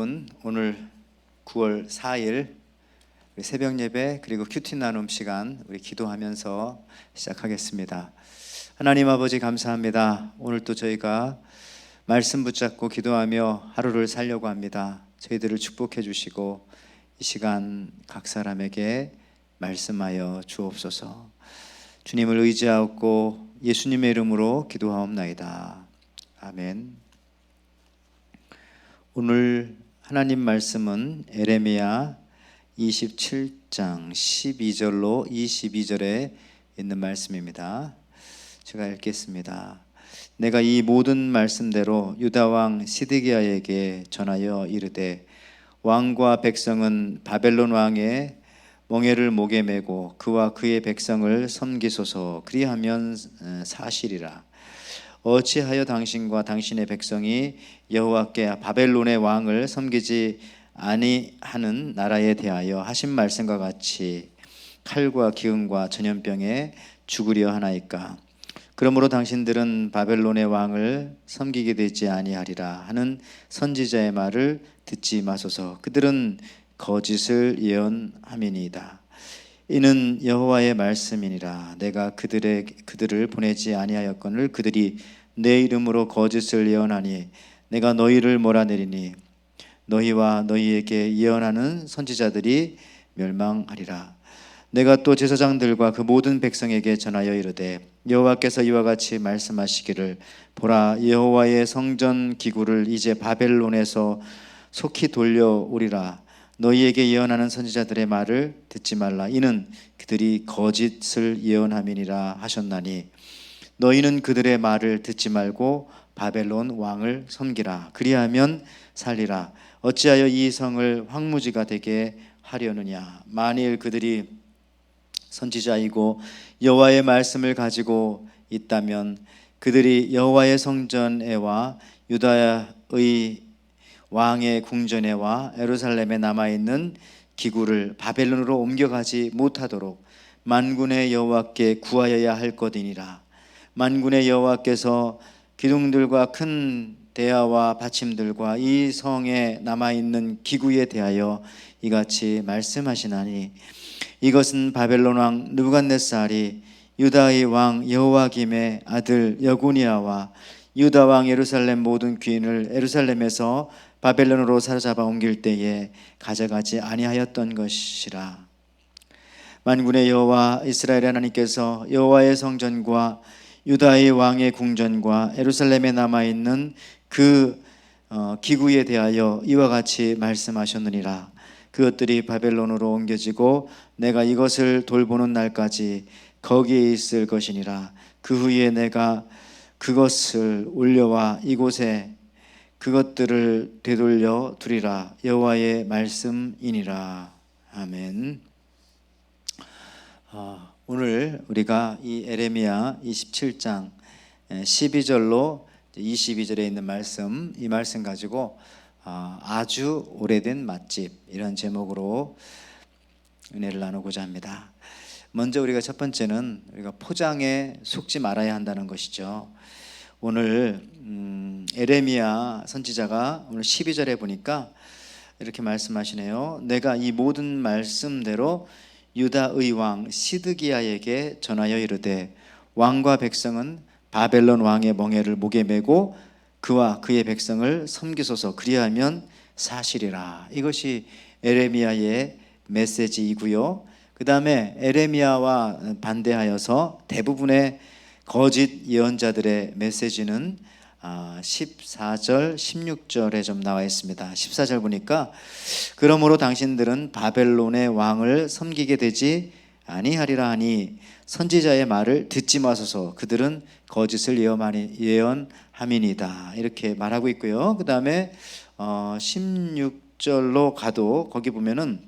여러분, 오늘 9월 4일 새벽 예배 그리고 큐티 나눔 시간 우리 기도하면서 시작하겠습니다. 하나님 아버지 감사합니다. 오늘 또 저희가 말씀 붙잡고 기도하며 하루를 살려고 합니다. 저희들을 축복해 주시고 이 시간 각 사람에게 말씀하여 주옵소서. 주님을 의지하고 예수님의 이름으로 기도하옵나이다. 아멘. 오늘 하나님 말씀은 에레미야 27장 12절로 22절에 있는 말씀입니다. 제가 읽겠습니다. 내가 이 모든 말씀대로 유다 왕 시드기야에게 전하여 이르되 왕과 백성은 바벨론 왕의 멍에를 목에 메고 그와 그의 백성을 섬기소서. 그리하면 사실이라. 어찌하여 당신과 당신의 백성이 여호와께 바벨론의 왕을 섬기지 아니하는 나라에 대하여 하신 말씀과 같이 칼과 기근과 전염병에 죽으려 하나이까? 그러므로 당신들은 바벨론의 왕을 섬기게 되지 아니하리라 하는 선지자의 말을 듣지 마소서. 그들은 거짓을 예언함이니이다. 이는 여호와의 말씀이니라. 내가 그들을 보내지 아니하였거늘 그들이 내 이름으로 거짓을 예언하니 내가 너희를 몰아내리니 너희와 너희에게 예언하는 선지자들이 멸망하리라. 내가 또 제사장들과 그 모든 백성에게 전하여 이르되 여호와께서 이와 같이 말씀하시기를 보라, 여호와의 성전 기구를 이제 바벨론에서 속히 돌려오리라. 너희에게 예언하는 선지자들의 말을 듣지 말라. 이는 그들이 거짓을 예언함이니라 하셨나니 너희는 그들의 말을 듣지 말고 바벨론 왕을 섬기라. 그리하면 살리라. 어찌하여 이 성을 황무지가 되게 하려느냐? 만일 그들이 선지자이고 여호와의 말씀을 가지고 있다면 그들이 여호와의 성전에와 유다의 왕의 궁전에와 예루살렘에 남아있는 기구를 바벨론으로 옮겨가지 못하도록 만군의 여호와께 구하여야 할 것이니라. 만군의 여호와께서 기둥들과 큰 대야와 받침들과 이 성에 남아있는 기구에 대하여 이같이 말씀하시나니 이것은 바벨론 왕 느부갓네살이 유다의 왕 여호와김의 아들 여고니아와 유다 왕 예루살렘 모든 귀인을 예루살렘에서 바벨론으로 사로잡아 옮길 때에 가져가지 아니하였던 것이라. 만군의 여호와 이스라엘 하나님께서 여호와의 성전과 유다의 왕의 궁전과 예루살렘에 남아있는 그 기구에 대하여 이와 같이 말씀하셨느니라. 그것들이 바벨론으로 옮겨지고 내가 이것을 돌보는 날까지 거기에 있을 것이니라. 그 후에 내가 그것을 올려와 이곳에 그것들을 되돌려 두리라. 여호와의 말씀이니라. 아멘. 오늘 우리가 이 에레미야 27장 12절로 22절에 있는 말씀, 이 말씀 가지고 아주 오래된 맛집, 이런 제목으로 은혜를 나누고자 합니다. 먼저 우리가 첫 번째는 우리가 포장에 속지 말아야 한다는 것이죠. 오늘 에레미야 선지자가 오늘 12절에 보니까 이렇게 말씀하시네요. 내가 이 모든 말씀대로 유다의 왕 시드기야에게 전하여 이르되 왕과 백성은 바벨론 왕의 멍에를 목에 메고 그와 그의 백성을 섬기소서. 그리하면 사실이라. 이것이 에레미야의 메시지이고요. 그 다음에 에레미야와 반대하여서 대부분의 거짓 예언자들의 메시지는 14절, 16절에 좀 나와 있습니다. 14절 보니까 그러므로 당신들은 바벨론의 왕을 섬기게 되지 아니하리라 하니 선지자의 말을 듣지 마소서. 그들은 거짓을 예언함이니이다. 이렇게 말하고 있고요. 그 다음에 16절로 가도 거기 보면은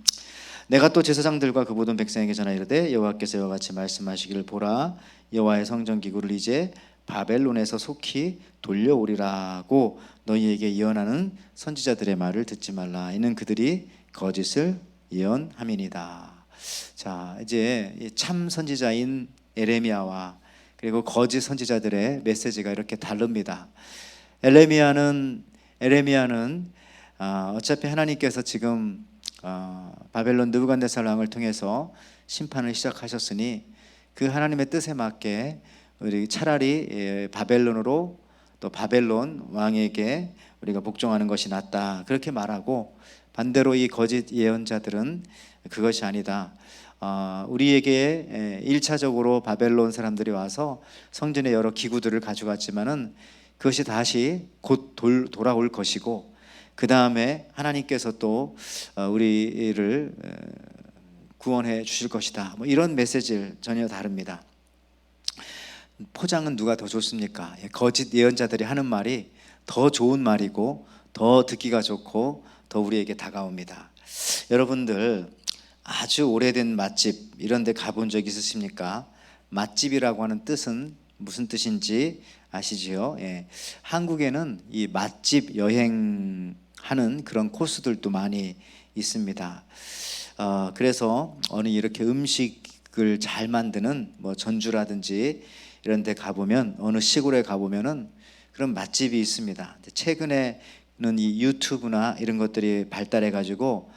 내가 또 제사장들과 그 모든 백성에게 전하 이르되 여호와께서 이와 같이 말씀하시기를 보라, 여호와의 성전 기구를 이제 바벨론에서 속히 돌려오리라고 너희에게 예언하는 선지자들의 말을 듣지 말라. 이는 그들이 거짓을 예언함이니이다. 자, 이제 참 선지자인 에레미야와 그리고 거짓 선지자들의 메시지가 이렇게 다릅니다. 에레미야는 어차피 하나님께서 지금 바벨론 느부갓네살 왕을 통해서 심판을 시작하셨으니 그 하나님의 뜻에 맞게 우리 차라리 바벨론으로 또 바벨론 왕에게 우리가 복종하는 것이 낫다 그렇게 말하고, 반대로 이 거짓 예언자들은 그것이 아니다. 우리에게 1차적으로 바벨론 사람들이 와서 성전의 여러 기구들을 가져갔지만은 그것이 다시 곧 돌아올 것이고, 그 다음에 하나님께서 또 우리를 구원해 주실 것이다. 뭐 이런 메시지를 전혀 다릅니다. 포장은 누가 더 좋습니까? 거짓 예언자들이 하는 말이 더 좋은 말이고 더 듣기가 좋고 더 우리에게 다가옵니다. 여러분들 아주 오래된 맛집 이런 데 가본 적 있으십니까? 맛집이라고 하는 뜻은 무슨 뜻인지 아시지요? 한국에는 이 맛집 여행하는 그런 코스들도 많이 있습니다. 그래서 어느 이렇게 음식을 잘 만드는 뭐 전주라든지 이런 데 가보면, 어느 시골에 가보면은 그런 맛집이 있습니다. 최근에는 이 유튜브나 이런 것들이 발달해 가지고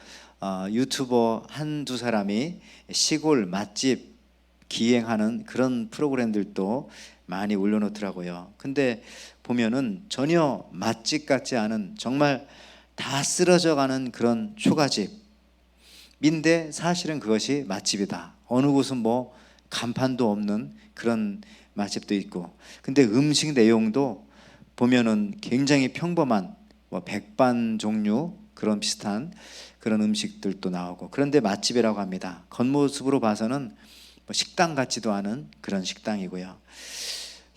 유튜버 한두 사람이 시골 맛집 기행하는 그런 프로그램들도 많이 올려놓더라고요. 근데 보면은 전혀 맛집 같지 않은, 정말 다 쓰러져 가는 그런 초가집인데 사실은 그것이 맛집이다. 어느 곳은 뭐 간판도 없는 그런 맛집도 있고, 근데 음식 내용도 보면은 굉장히 평범한 뭐 백반 종류 그런 비슷한 그런 음식들도 나오고, 그런데 맛집이라고 합니다. 겉모습으로 봐서는 뭐 식당 같지도 않은 그런 식당이고요.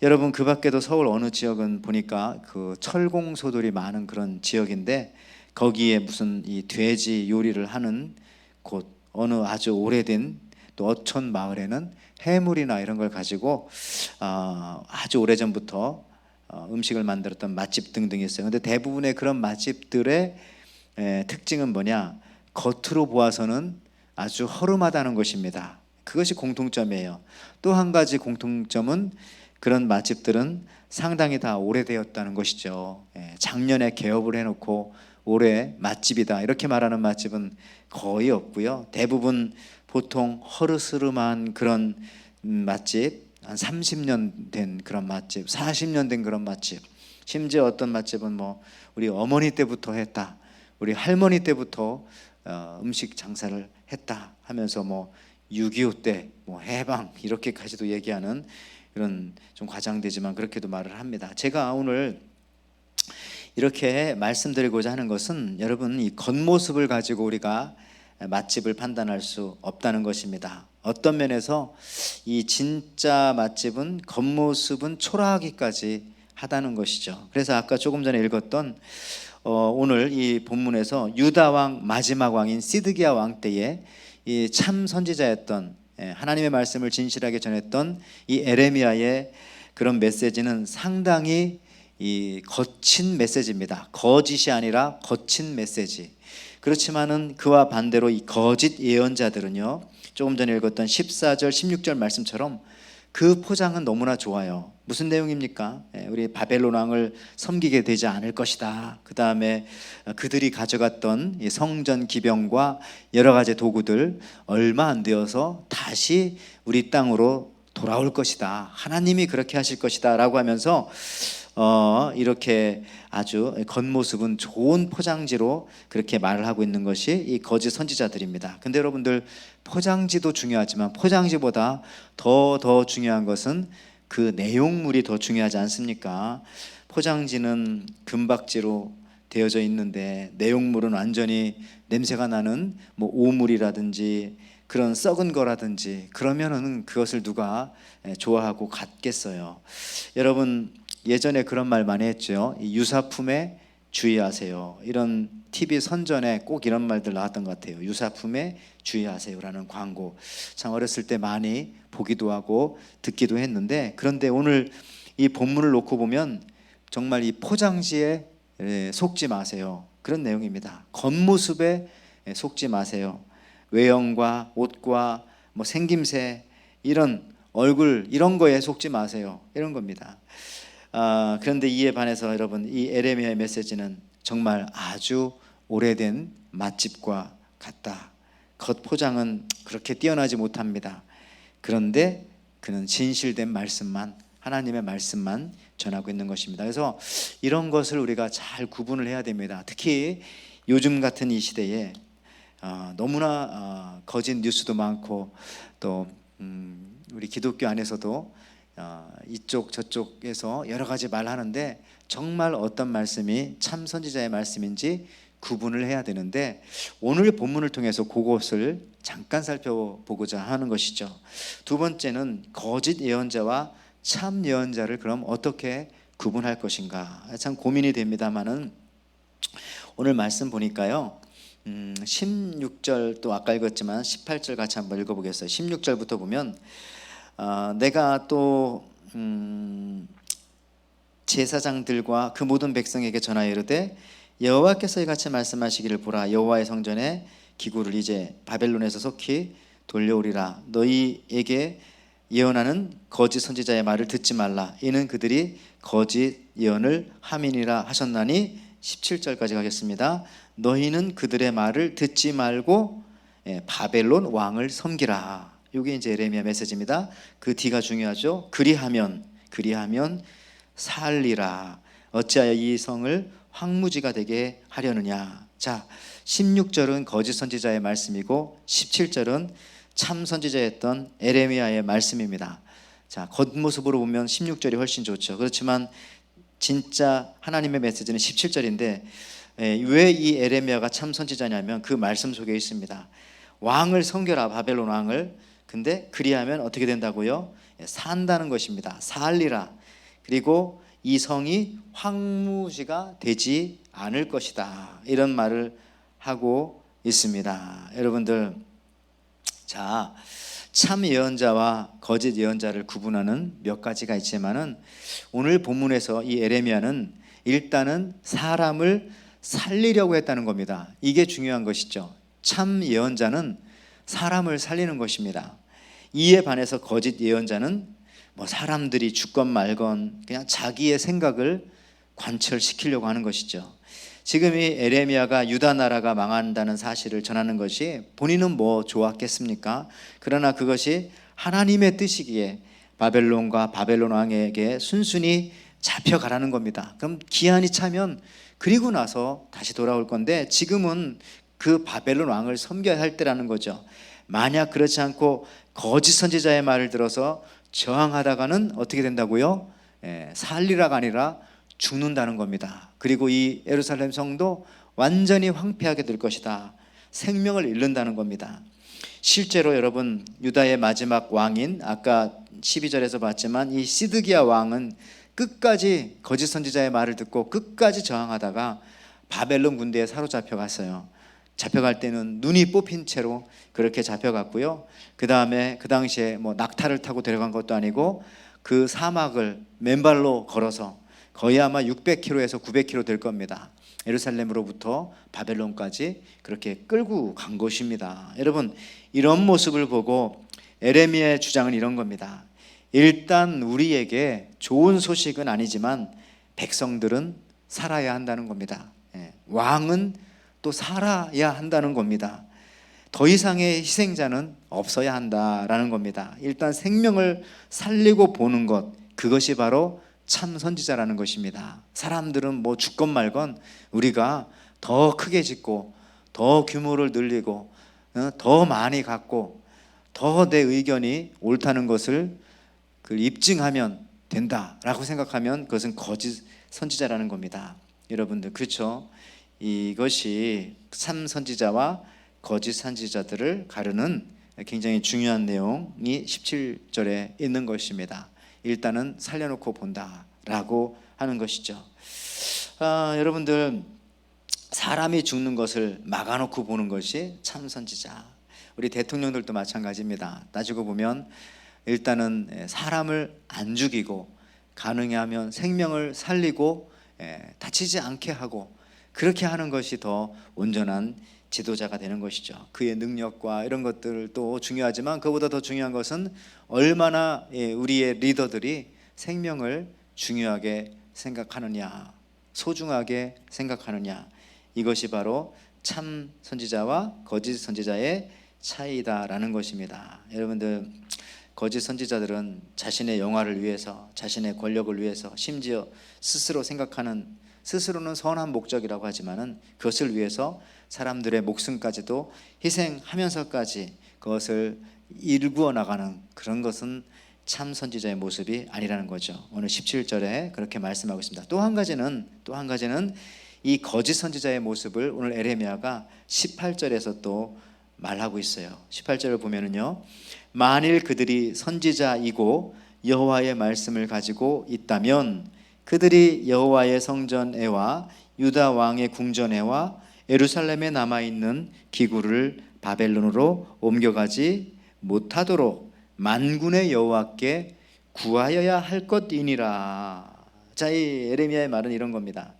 여러분, 그 밖에도 서울 어느 지역은 보니까 그 철공소들이 많은 그런 지역인데, 거기에 무슨 이 돼지 요리를 하는 곳, 어느 아주 오래된 또 어촌 마을에는 해물이나 이런 걸 가지고 아주 오래전부터 음식을 만들었던 맛집 등등이 있어요. 근데 대부분의 그런 맛집들의 특징은 뭐냐? 겉으로 보아서는 아주 허름하다는 것입니다. 그것이 공통점이에요. 또 한 가지 공통점은 그런 맛집들은 상당히 다 오래되었다는 것이죠. 작년에 개업을 해놓고 올해 맛집이다 이렇게 말하는 맛집은 거의 없고요. 대부분 보통 허르스름한 그런 맛집, 한 30년 된 그런 맛집, 40년 된 그런 맛집, 심지어 어떤 맛집은 뭐 우리 어머니 때부터 했다, 우리 할머니 때부터 음식 장사를 했다 하면서 뭐 6.25 때 뭐 해방 이렇게까지도 얘기하는, 이런 좀 과장되지만 그렇게도 말을 합니다. 제가 오늘 이렇게 말씀드리고자 하는 것은, 여러분, 이 겉모습을 가지고 우리가 맛집을 판단할 수 없다는 것입니다. 어떤 면에서 이 진짜 맛집은 겉모습은 초라하기까지 하다는 것이죠. 그래서 아까 조금 전에 읽었던 오늘 이 본문에서 유다 왕 마지막 왕인 시드기야 왕 때에 이 참 선지자였던, 하나님의 말씀을 진실하게 전했던 이 에레미야의 그런 메시지는 상당히 이 거친 메시지입니다. 거짓이 아니라 거친 메시지. 그렇지만은 그와 반대로 이 거짓 예언자들은요, 조금 전에 읽었던 14절 16절 말씀처럼 그 포장은 너무나 좋아요. 무슨 내용입니까? 우리 바벨론 왕을 섬기게 되지 않을 것이다. 그 다음에 그들이 가져갔던 이 성전 기병과 여러 가지 도구들 얼마 안 되어서 다시 우리 땅으로 돌아올 것이다. 하나님이 그렇게 하실 것이다 라고 하면서 이렇게 아주 겉모습은 좋은 포장지로 그렇게 말을 하고 있는 것이 이 거짓 선지자들입니다. 근데 여러분들, 포장지도 중요하지만 포장지보다 더 중요한 것은 그 내용물이 더 중요하지 않습니까? 포장지는 금박지로 되어져 있는데 내용물은 완전히 냄새가 나는 뭐 오물이라든지 그런 썩은 거라든지, 그러면은 그것을 누가 좋아하고 갖겠어요? 여러분, 예전에 그런 말 많이 했죠. 유사품에 주의하세요. 이런 TV 선전에 꼭 이런 말들 나왔던 것 같아요. 유사품에 주의하세요라는 광고, 참 어렸을 때 많이 보기도 하고 듣기도 했는데, 그런데 오늘 이 본문을 놓고 보면 정말 이 포장지에 속지 마세요, 그런 내용입니다. 겉모습에 속지 마세요. 외형과 옷과 뭐 생김새, 이런 얼굴, 이런 거에 속지 마세요, 이런 겁니다. 그런데 이에 반해서 여러분, 이 에레미야의 메시지는 정말 아주 오래된 맛집과 같다. 겉 포장은 그렇게 뛰어나지 못합니다. 그런데 그는 진실된 말씀만, 하나님의 말씀만 전하고 있는 것입니다. 그래서 이런 것을 우리가 잘 구분을 해야 됩니다. 특히 요즘 같은 이 시대에 너무나 거짓 뉴스도 많고 또 우리 기독교 안에서도 이쪽 저쪽에서 여러 가지 말하는데 정말 어떤 말씀이 참 선지자의 말씀인지 구분을 해야 되는데 오늘 본문을 통해서 그것을 잠깐 살펴보고자 하는 것이죠. 두 번째는 거짓 예언자와 참 예언자를 그럼 어떻게 구분할 것인가, 참 고민이 됩니다만은 오늘 말씀 보니까요 16절 또 아까 읽었지만 18절 같이 한번 읽어보겠어요. 16절부터 보면 내가 또 제사장들과 그 모든 백성에게 전하여 이르되 여호와께서 이같이 말씀하시기를 보라, 여호와의 성전의 기구를 이제 바벨론에서 속히 돌려오리라. 너희에게 예언하는 거짓 선지자의 말을 듣지 말라. 이는 그들이 거짓 예언을 함이니라 하셨나니 17절까지 가겠습니다. 너희는 그들의 말을 듣지 말고 바벨론 왕을 섬기라. 이게 이제 예레미야 메시지입니다. 그 뒤가 중요하죠. 그리하면 살리라. 어찌하여 이 성을 황무지가 되게 하려느냐. 자, 16절은 거짓 선지자의 말씀이고 17절은 참 선지자였던 예레미야의 말씀입니다. 자, 겉모습으로 보면 16절이 훨씬 좋죠. 그렇지만 진짜 하나님의 메시지는 17절인데 왜 이 예레미야가 참 선지자냐면 그 말씀 속에 있습니다. 왕을 섬겨라, 바벨론 왕을. 근데 그리하면 어떻게 된다고요? 산다는 것입니다. 살리라. 그리고 이 성이 황무지가 되지 않을 것이다. 이런 말을 하고 있습니다. 여러분들, 자, 참 예언자와 거짓 예언자를 구분하는 몇 가지가 있지만은 오늘 본문에서 이 예레미야는 일단은 사람을 살리려고 했다는 겁니다. 이게 중요한 것이죠. 참 예언자는 사람을 살리는 것입니다. 이에 반해서 거짓 예언자는 뭐 사람들이 죽건 말건 그냥 자기의 생각을 관철시키려고 하는 것이죠. 지금 이 예레미야가 유다 나라가 망한다는 사실을 전하는 것이 본인은 뭐 좋았겠습니까? 그러나 그것이 하나님의 뜻이기에 바벨론과 바벨론 왕에게 순순히 잡혀가라는 겁니다. 그럼 기한이 차면 그리고 나서 다시 돌아올 건데 지금은 그 바벨론 왕을 섬겨야 할 때라는 거죠. 만약 그렇지 않고 거짓 선지자의 말을 들어서 저항하다가는 어떻게 된다고요? 살리라가 아니라 죽는다는 겁니다. 그리고 이 예루살렘 성도 완전히 황폐하게 될 것이다. 생명을 잃는다는 겁니다. 실제로 여러분, 유다의 마지막 왕인 아까 12절에서 봤지만 이 시드기야 왕은 끝까지 거짓 선지자의 말을 듣고 끝까지 저항하다가 바벨론 군대에 사로잡혀 갔어요. 잡혀갈 때는 눈이 뽑힌 채로 그렇게 잡혀갔고요. 그 다음에 그 당시에 뭐 낙타를 타고 데려간 것도 아니고 그 사막을 맨발로 걸어서 거의 아마 600km에서 900km 될 겁니다. 예루살렘으로부터 바벨론까지 그렇게 끌고 간 것입니다. 여러분, 이런 모습을 보고 예레미야의 주장은 이런 겁니다. 일단 우리에게 좋은 소식은 아니지만 백성들은 살아야 한다는 겁니다. 왕은 또 살아야 한다는 겁니다. 더 이상의 희생자는 없어야 한다라는 겁니다. 일단 생명을 살리고 보는 것, 그것이 바로 참 선지자라는 것입니다. 사람들은 뭐 죽건 말건 우리가 더 크게 짓고 더 규모를 늘리고 더 많이 갖고 더 내 의견이 옳다는 것을 입증하면 된다라고 생각하면 그것은 거짓 선지자라는 겁니다. 여러분들, 그렇죠? 이것이 참 선지자와 거짓 선지자들을 가르는 굉장히 중요한 내용이 17절에 있는 것입니다. 일단은 살려놓고 본다라고 하는 것이죠. 여러분들, 사람이 죽는 것을 막아놓고 보는 것이 참 선지자. 우리 대통령들도 마찬가지입니다. 따지고 보면 일단은 사람을 안 죽이고 가능하면 생명을 살리고 다치지 않게 하고 그렇게 하는 것이 더 온전한 지도자가 되는 것이죠. 그의 능력과 이런 것들도 중요하지만 그보다 더 중요한 것은 얼마나 우리의 리더들이 생명을 중요하게 생각하느냐, 소중하게 생각하느냐. 이것이 바로 참 선지자와 거짓 선지자의 차이다라는 것입니다. 여러분들, 거짓 선지자들은 자신의 영화를 위해서, 자신의 권력을 위해서, 심지어 스스로 생각하는, 스스로는 선한 목적이라고 하지만은 그것을 위해서 사람들의 목숨까지도 희생하면서까지 그것을 일구어 나가는 그런 것은 참 선지자의 모습이 아니라는 거죠. 오늘 17절에 그렇게 말씀하고 있습니다. 또 한 가지는 이 거짓 선지자의 모습을 오늘 에레미야가 18절에서 또 말하고 있어요. 18절을 보면은요, 만일 그들이 선지자이고 여호와의 말씀을 가지고 있다면 그들이 여호와의 성전에와 유다 왕의 궁전에와 예루살렘에 남아있는 기구를 바벨론으로 옮겨가지 못하도록 만군의 여호와께 구하여야 할 것이니라. 자, 이 에레미야의 말은 이런 겁니다.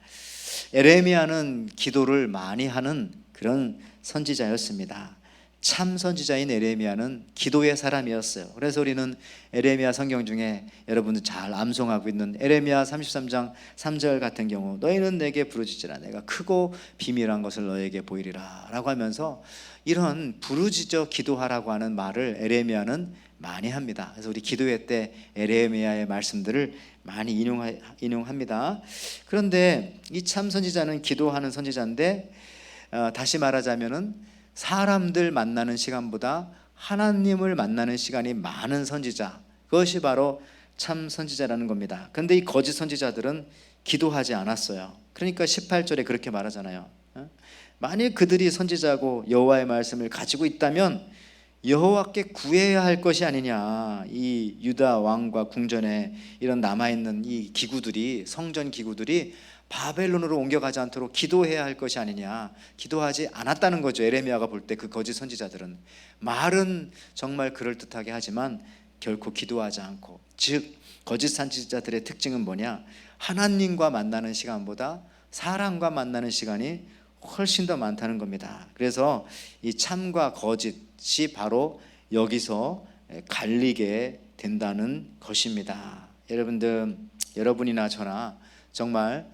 에레미야는 기도를 많이 하는 그런 선지자였습니다. 참 선지자인 에레미야는 기도의 사람이었어요. 그래서 우리는 에레미야 성경 중에 여러분들 잘 암송하고 있는 에레미야 33장 3절 같은 경우, 너희는 내게 부르짖으라 내가 크고 비밀한 것을 너에게 보이리라 라고 하면서 이런 부르짖어 기도하라고 하는 말을 에레미야는 많이 합니다. 그래서 우리 기도회 때 에레미야의 말씀들을 많이 인용합니다. 그런데 이 참 선지자는 기도하는 선지자인데, 다시 말하자면은 사람들 만나는 시간보다 하나님을 만나는 시간이 많은 선지자, 그것이 바로 참 선지자라는 겁니다. 그런데 이 거짓 선지자들은 기도하지 않았어요. 그러니까 18절에 그렇게 말하잖아요. 만일 그들이 선지자고 여호와의 말씀을 가지고 있다면 여호와께 구해야 할 것이 아니냐. 이 유다 왕과 궁전에 이런 남아있는 이 기구들이, 성전 기구들이 바벨론으로 옮겨가지 않도록 기도해야 할 것이 아니냐. 기도하지 않았다는 거죠. 에레미야가 볼 때 그 거짓 선지자들은 말은 정말 그럴듯하게 하지만 결코 기도하지 않고, 즉 거짓 선지자들의 특징은 뭐냐, 하나님과 만나는 시간보다 사람과 만나는 시간이 훨씬 더 많다는 겁니다. 그래서 이 참과 거짓이 바로 여기서 갈리게 된다는 것입니다. 여러분들, 여러분이나 저나 정말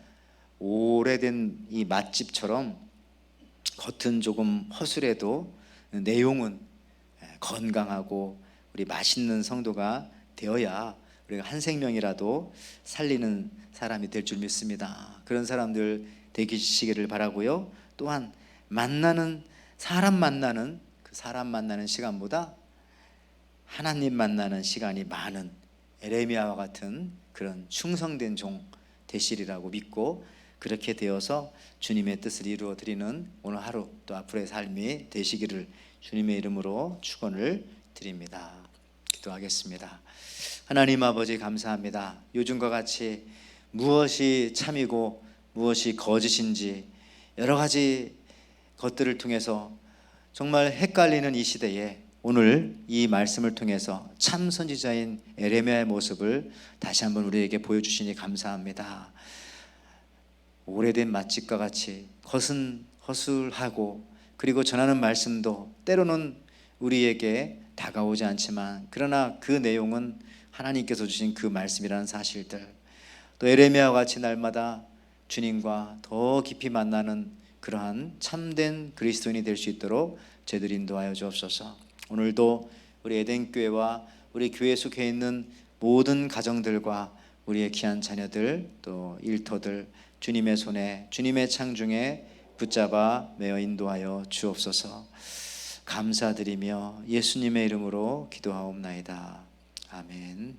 오래된 이 맛집처럼 겉은 조금 허술해도 내용은 건강하고 우리 맛있는 성도가 되어야 우리가 한 생명이라도 살리는 사람이 될 줄 믿습니다. 그런 사람들 되시기를 바라고요. 또한 사람 만나는 시간보다 하나님 만나는 시간이 많은 에레미야와 같은 그런 충성된 종 되시리라고 믿고, 그렇게 되어서 주님의 뜻을 이루어 드리는 오늘 하루 또 앞으로의 삶이 되시기를 주님의 이름으로 축원을 드립니다. 기도하겠습니다. 하나님 아버지, 감사합니다. 요즘과 같이 무엇이 참이고 무엇이 거짓인지 여러 가지 것들을 통해서 정말 헷갈리는 이 시대에 오늘 이 말씀을 통해서 참 선지자인 에레미야의 모습을 다시 한번 우리에게 보여주시니 감사합니다. 오래된 맛집과 같이 겉은 허술하고, 그리고 전하는 말씀도 때로는 우리에게 다가오지 않지만 그러나 그 내용은 하나님께서 주신 그 말씀이라는 사실들, 또 에레미야와 같이 날마다 주님과 더 깊이 만나는 그러한 참된 그리스도인이 될 수 있도록 저희들 인도하여 주옵소서. 오늘도 우리 에덴교회와 우리 교회에 속해 있는 모든 가정들과 우리의 귀한 자녀들 또 일터들 주님의 손에, 주님의 창중에 붙잡아 메어 인도하여 주옵소서. 감사드리며 예수님의 이름으로 기도하옵나이다. 아멘.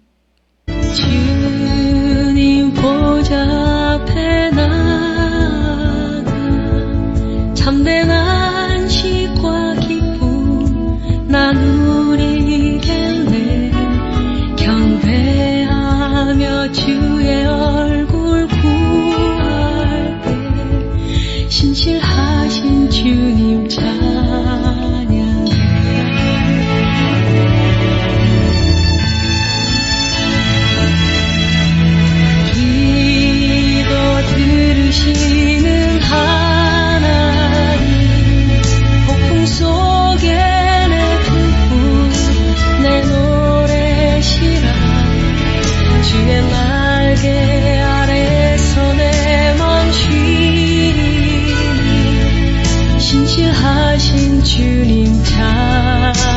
주님 보좌 앞에 나가 참된 안식과 기쁨 나누리겠네. 경배하며 주의 얼굴 구할 때 신실하신 주님 찬양해. 기도 들으시는 하나님, 주님 찬양